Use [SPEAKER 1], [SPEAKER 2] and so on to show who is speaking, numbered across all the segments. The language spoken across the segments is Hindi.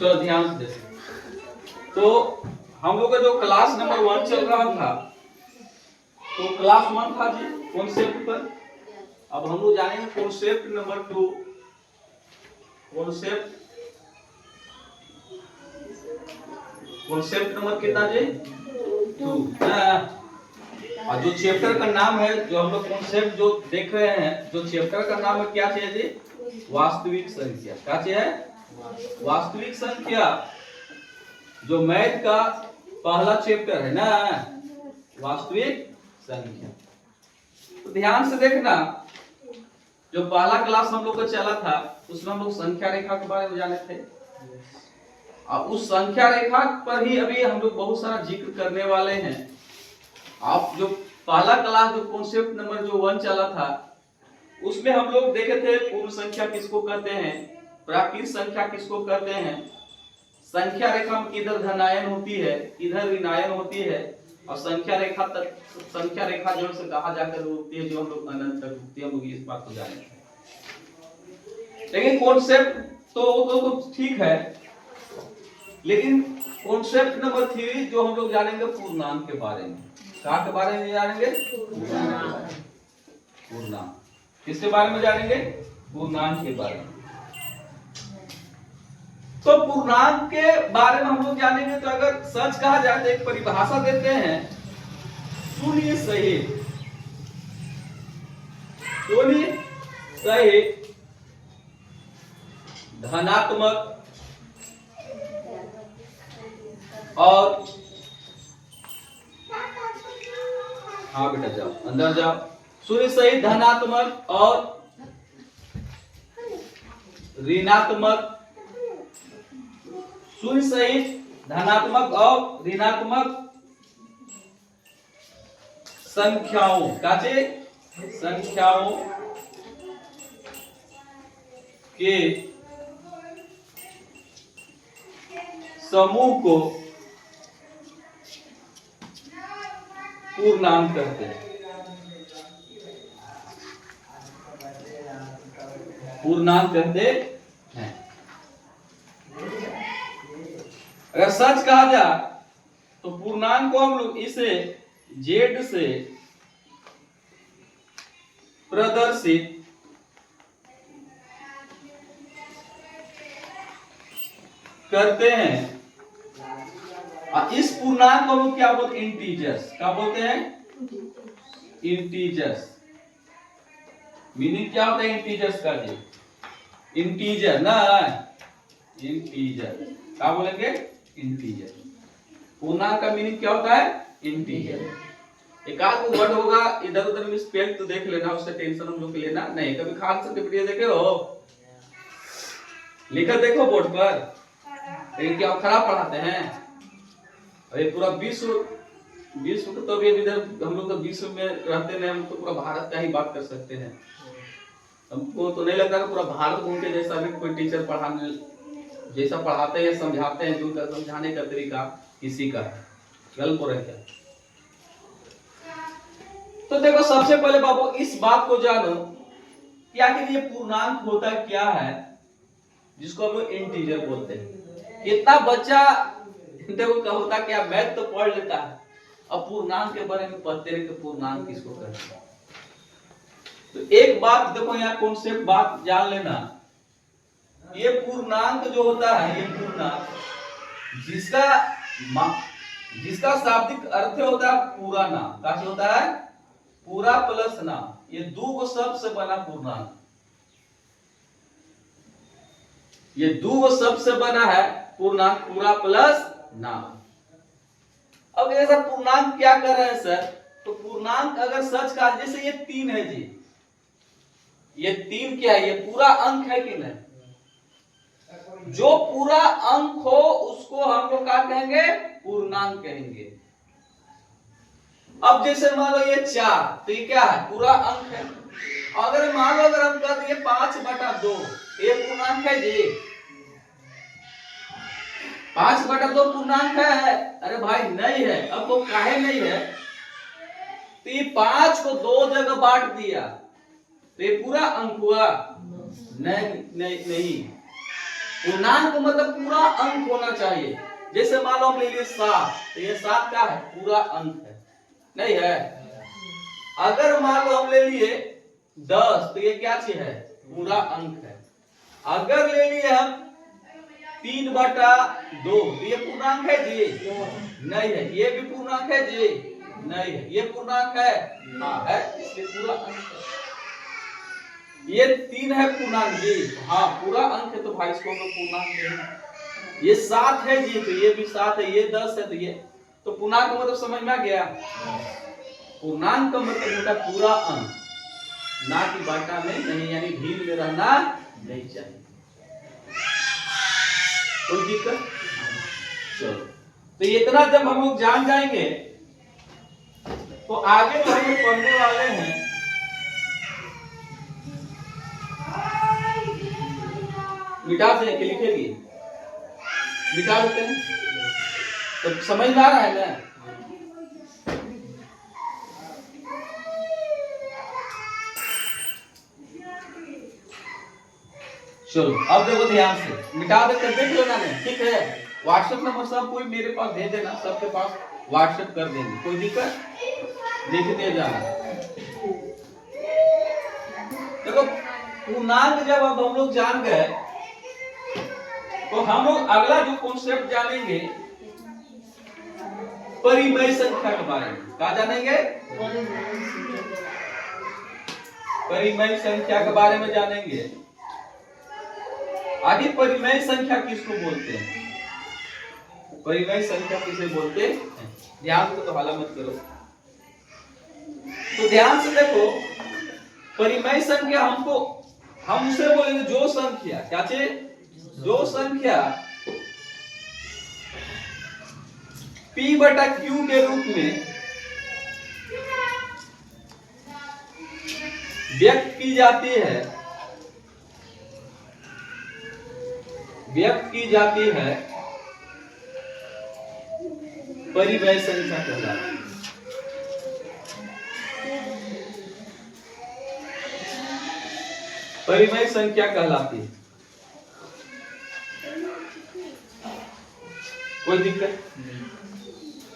[SPEAKER 1] चलो ध्यान से देखो। तो हम लोग का जो क्लास नंबर 1 चल रहा था, तो क्लास 1 था जी कॉन्सेप्ट पर। अब हम लोग जानेंगे कॉन्सेप्ट नंबर 2। कॉन्सेप्ट नंबर कितना जी? 2। और जो चैप्टर का नाम है, जो हम लोग कॉन्सेप्ट जो देख रहे हैं, जो चैप्टर का नाम है क्या चाहिए जी? वास्तविक संख्या। क्या चाहिए? वास्तविक संख्या। जो मैथ का पहला चैप्टर है ना, वास्तविक संख्या। तो ध्यान से देखना, जो पहला क्लास हम लोग का चला था उसमें हम लोग संख्या रेखा के बारे में जाने थे। अब उस संख्या रेखा पर ही अभी हम लोग बहुत सारा जिक्र करने वाले हैं। आप जो पहला क्लास जो कॉन्सेप्ट नंबर जो 1 चला था, उसमें हम लोग देखे थे पूर्ण संख्या किसको कहते हैं, प्राकृत संख्या किसको कहते हैं, संख्या रेखा में किधर धनायन होती है, किधर ऋणायन होती है, और संख्या रेखा जो से कहा जाकर रुकती है, जो हम लोग अनंत तक रुकती है। हम लोग इस बात को जाने थे। लेकिन कॉन्सेप्ट तो ठीक है, लेकिन कॉन्सेप्ट नंबर 3 जो हम लोग जानेंगे पूर्णांक के बारे में। क्या के बारे में जानेंगे? पूर्णांक। किसके बारे में जानेंगे? पूर्णांक के बारे में। तो पूर्णांक के बारे में हम लोग जानेंगे, तो अगर सच कहा जाए तो एक परिभाषा देते हैं, शून्य सहित धनात्मक और, हाँ बेटा जाओ अंदर जाओ, शून्य सहित धनात्मक और ऋणात्मक, शून्य सहित धनात्मक और ऋणात्मक संख्याओं के समूह को पूर्णांक कहते हैं। पूर्णांक कहते हैं। अगर सच कहा जाए तो पूर्णांक को हम लोग इसे जेड से प्रदर्शित करते हैं। और इस पूर्णांक को हम क्या बोलते हैं? इंटीजर्स। क्या बोलते हैं? इंटीजर्स। मीनिंग क्या होता है इंटीजर्स का जी? इंटीजर ना, इंटीजर। क्या बोलेंगे? इंटीजर। पूर्णांक का मीनिंग क्या होता है? इंटीजर। एक आध वर्ड होगा इधर उधर मिसस्पेल तो देख लेना, उससे टेंशन हम लोग लेना नहीं। कभी खान सर के वीडियो देखे हो? लिखा देखो बोर्ड पर, लेकिन क्या खराब पढ़ाते हैं? अरे पूरा विश्व को तो अभी इधर हम लोग तो विश्व में रहते नहीं, हम तो पूरा भारत का ही बात कर सकते हैं। हमको तो नहीं लगता कि पूरा भारत उनके जैसा भी कोई टीचर पढ़ाने जैसा पढ़ाते हैं, समझाते हैं, जो समझाने का तरीका किसी का है। गलत हो रहा है क्या? तो देखो, सबसे पहले बाबू इस बात को जानो कि आखिर ये पूर्णांक होता क्या है, जिसको हम लोग इंटीजर बोलते हैं। कितना बच्चा देखो क्या होता, क्या मैथ तो पढ़ लेता है, अब पूर्णांक के बारे में पढ़ते रहे कि पूर्णांक किसको कहते हैं। तो एक बात देखो, यहाँ कॉन्सेप्ट बात जान लेना, ये पूर्णांक जो होता है, ये पूर्णांक जिसका शाब्दिक अर्थ होता है पूरा नाम। क्या होता है? पूरा प्लस नाम। ये दो शब्द से बना पूर्णांक, ये दो शब्द से बना है पूर्णांक, पूरा प्लस नाम। अब ये सर पूर्णांक क्या कर रहे हैं सर? तो पूर्णांक अगर सच का, जैसे ये 3 है जी, ये 3 क्या है? ये पूरा अंक है कि नहीं? जो पूरा अंक हो उसको हम लोग क्या कहेंगे? पूर्णांक कहेंगे। अब जैसे मान लो ये 4, तो ये क्या है? पूरा अंक है। अगर मान लो अगर हम कर दिए 5/2, ये पूर्णांक है जी? 5/2 पूर्णांक है? अरे भाई नहीं है। अब वो काहे नहीं है? तो ये 5 को 2 जगह बांट दिया तो ये पूरा अंक हुआ? नहीं नहीं नहीं। पूर्णांक मतलब पूरा अंक होना चाहिए। जैसे मान लो हम ले लिए 7, तो ये 7 क्या है? पूरा अंक है, नहीं है? अगर मान लो हम ले लिए 10, तो ये क्या चीज है? पूरा अंक है। अगर ले लिए हम 3/2, तो ये पूर्णांक है जी? नहीं है। ये भी पूर्णांक है जी? नहीं है। ये पूर्णांक है? हाँ है, इसलिए पूरा अंक है। ये 3 है पूर्णांक जी? हाँ पूरा अंक है, तो भाई इसको हम लोग पूर्णांक कहेंगे। ये 7 है जी, तो ये भी 7 है। ये 10 है, तो ये तो पूर्णांक मतलब समझ में आ गया? पूर्णांक का मतलब होता है पूरा अंक, ना कि बाटा में नहीं, यानी भीड़ में रहना नहीं चाहिए। कोई दिक्कत? चलो, तो इतना जब हम लोग जान जाएंगे तो आगे जो हम लोग पढ़ने वाले हैं, मिटा दें कि लिखेगी? मिटा देते हैं, तो समझ में आ रहा है ना? चलो अब देखो ध्यान से, मिटा देते, देख लेना नहीं, ठीक है? व्हाट्सएप नंबर सब कोई मेरे पास भेज देना, सबके पास व्हाट्सएप कर देंगे, कोई दिक्कत? लिखते जाना। देखो पूर्णांक जब अब हम लोग जान गए, तो हम लोग अगला जो कॉन्सेप्ट जानेंगे परिमेय संख्या के बारे में। क्या जानेंगे? परिमेय संख्या के बारे में जानेंगे। आगे परिमेय संख्या किसको बोलते हैं? परिमेय संख्या किसे बोलते हैं? ध्यान से तो हाला मत करो, तो ध्यान से देखो। परिमेय संख्या हम उसे बोलेंगे जो संख्या, क्या चीज? जो संख्या P/Q के रूप में व्यक्त की जाती है, परिमेय संख्या कहलाती है। परिमेय संख्या कहलाती है। कोई दिक्कत?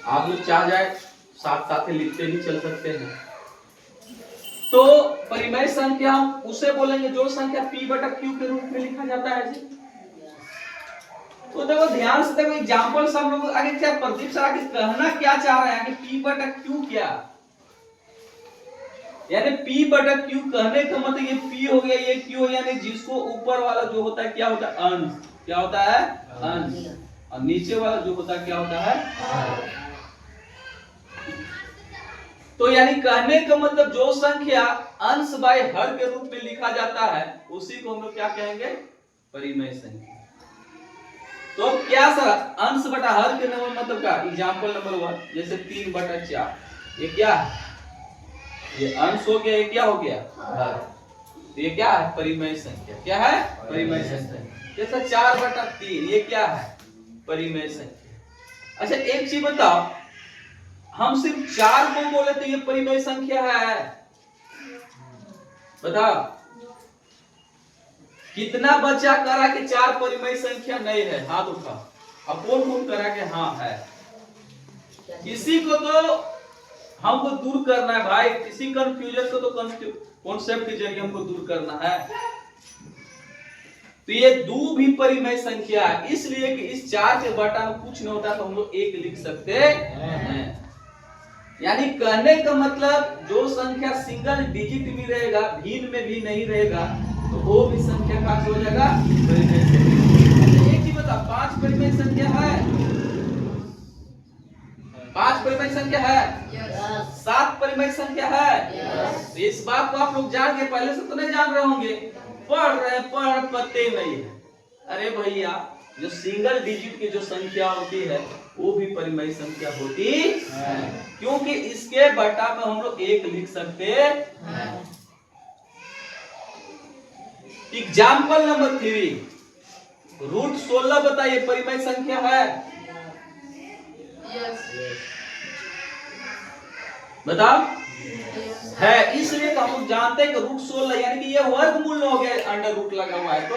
[SPEAKER 1] आप लोग चाह जाए साथ साथ लिखते भी चल सकते हैं। तो परिमेय संख्या हम उसे बोलेंगे जो संख्या P/Q के रूप में लिखा जाता है जी। तो देखो ध्यान से देखो, एग्जांपल सब लोग आगे क्या प्रदीप सर आगे कहना क्या चाह रहे हैं कि P/Q क्या, यानी P/Q कहने का मतलब ये P हो गया, ये Q, यानी जिसको ऊपर वाला जो होता है क्या होता है? अंश। क्या होता है? अंश। और नीचे वाला जो होता है क्या होता है? तो यानी कहने का मतलब जो संख्या अंश बाय हर के रूप में लिखा जाता है, उसी को हम लोग क्या कहेंगे? परिमेय संख्या। तो क्या सर अंश बटा हर के नंबर मतलब क्या? एग्जांपल नंबर 1 जैसे 3/4, ये क्या है? ये अंश हो गया, ये क्या हो गया? हर। तो ये क्या है? परिमेय संख्या। क्या है? परिमेय संख्या। जैसे 4/3, ये क्या है? परिमेय संख्या। अच्छा एक चीज बताओ, हम सिर्फ 4 को बोले तो ये परिमेय संख्या है? बताओ कितना बच्चा करा कि 4 परिमेय संख्या नहीं है? हाथ उठा। अब कौन करा के हाँ है? किसी को तो हमको दूर करना है भाई, किसी कंफ्यूजन को तो कॉन्सेप्ट के जरिए हमको दूर करना है। तो ये 2 भी परिमेय संख्या है, इसलिए कि इस 4 के बटा में कुछ नहीं होता, तो हम लोग 1 लिख सकते हैं। यानी कहने का मतलब जो संख्या सिंगल डिजिट भी रहेगा, भिन्न में भी नहीं रहेगा, तो वो भी संख्या का हो जाएगा परिमेय संख्या। एक ही बता, 5 परिमेय संख्या है? 5 परिमेय संख्या है? 7 परिमेय संख्या है? तो इस बात को आप लोग जान के पहले से तो नहीं जान रहे होंगे, पढ़ पते नहीं है। अरे भैया जो सिंगल डिजिट की जो संख्या होती है वो भी परिमेय संख्या होती है, क्योंकि इसके बटा में हम लोग 1 लिख सकते हैं। एग्जाम्पल नंबर 3, √16 बताइए परिमेय संख्या है? बताओ। है, इसलिए तो हम लोग जानते हैं कि रूट 16 यानी कि ये वर्गमूल हो गया, अंडर रूट लगा हुआ है तो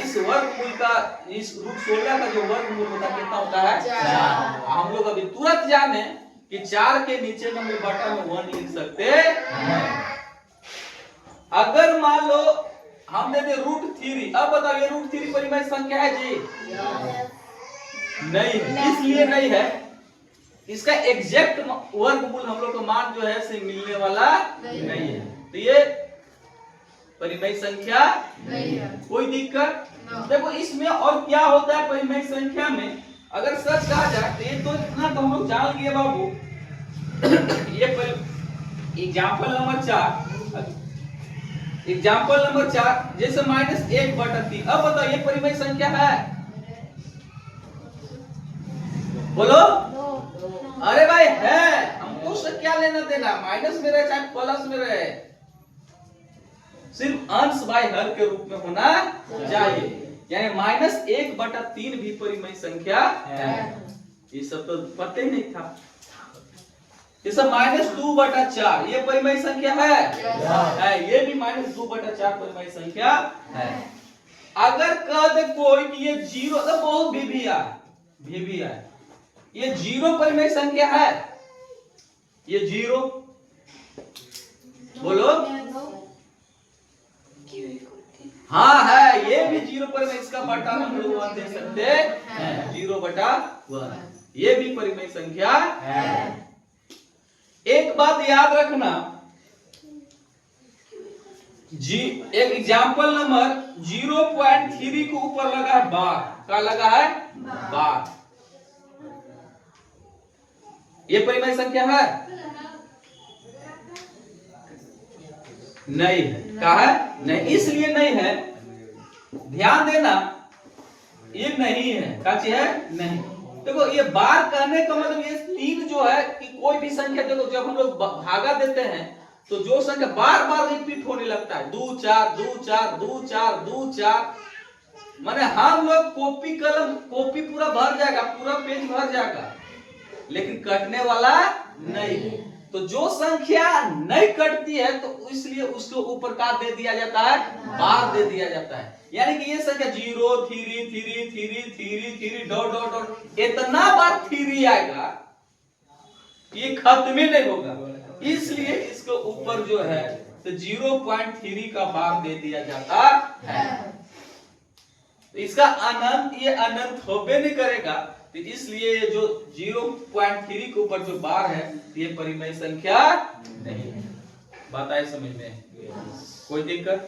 [SPEAKER 1] इस वर्गमूल का, इस रूट 16 का जो वर्गमूल होता है कितना होता है 4। हम लोग अभी तुरंत जाने कि 4 के नीचे में हम लोग बटा में 1 लिख सकते हैं। अगर मान लो हम दे दे रूट 3, अब बताओ ये रूट 3 परिमेय संख्या है जी? नहीं है, इसलिए नहीं है, इसका एग्जैक्ट वर्गमूल हम लोग को मान जो है से मिलने वाला नहीं है, तो ये परिमेय संख्या नहीं है। कोई दिक्कत? देखो इसमें और क्या होता है परिमेय संख्या में, अगर सच कहा जाए तो ये तो इतना तो हम लोग जान लिए बाबू। ये एग्जाम्पल नंबर 4, जैसे -1/3। अब बताओ ये परिमेय संख्या है? बोलो। अरे भाई है, हमको उससे क्या लेना देना, माइनस में रहे चाहे प्लस में रहे, सिर्फ अंश बाय हर के रूप में होना चाहिए। यानी -1/3 भी परिमेय संख्या है। ये सब तो पता ही नहीं था। ये सब -2/4 ये परिमेय संख्या है, ये भी -2/4 परिमेय संख्या है। अगर कह दे कोई कि ये 0, तो बहुत भी है, ये 0 परिमेय संख्या है, ये 0, बोलो। हाँ है, ये भी 0 परिमेय, इसका बटा हम लोग 1 दे सकते हैं, 0/1 ये भी परिमेय संख्या है। एक बात याद रखना जी, एक एग्जाम्पल नंबर 0.3 के ऊपर लगा है बार, क्या लगा है बार, ये परिमेय संख्या है? नहीं है, क्या है? नहीं, इसलिए नहीं है, ध्यान देना, ये नहीं है, क्या चीज है? नहीं। देखो ये बार कहने का मतलब ये 3 जो है कि कोई भी संख्या, देखो जब हम लोग भागा देते हैं तो जो संख्या बार बार रिपीट होने लगता है, 2 4 2 4 2 4 2 4, माने हम लोग कॉपी पूरा भर जाएगा, पूरा पेज भर जाएगा, लेकिन कटने वाला नहीं। तो जो संख्या नहीं कटती है तो इसलिए उसके ऊपर का दे दिया जाता है, बार दे दिया जाता है। यानी कि ये संख्या 0 3 3 3 3 3 डॉट डॉट डॉट इतना बार 3 आएगा, ये खत्म ही नहीं होगा, इसलिए इसके ऊपर जो है तो 0.3 का बार दे दिया जाता है। तो इसका अनंत, ये अनंत होबे नहीं करेगा, तो इसलिए जो 0.3 के ऊपर जो बार है ये परिमेय संख्या नहीं है। बात आए समझ में? कोई दिक्कत?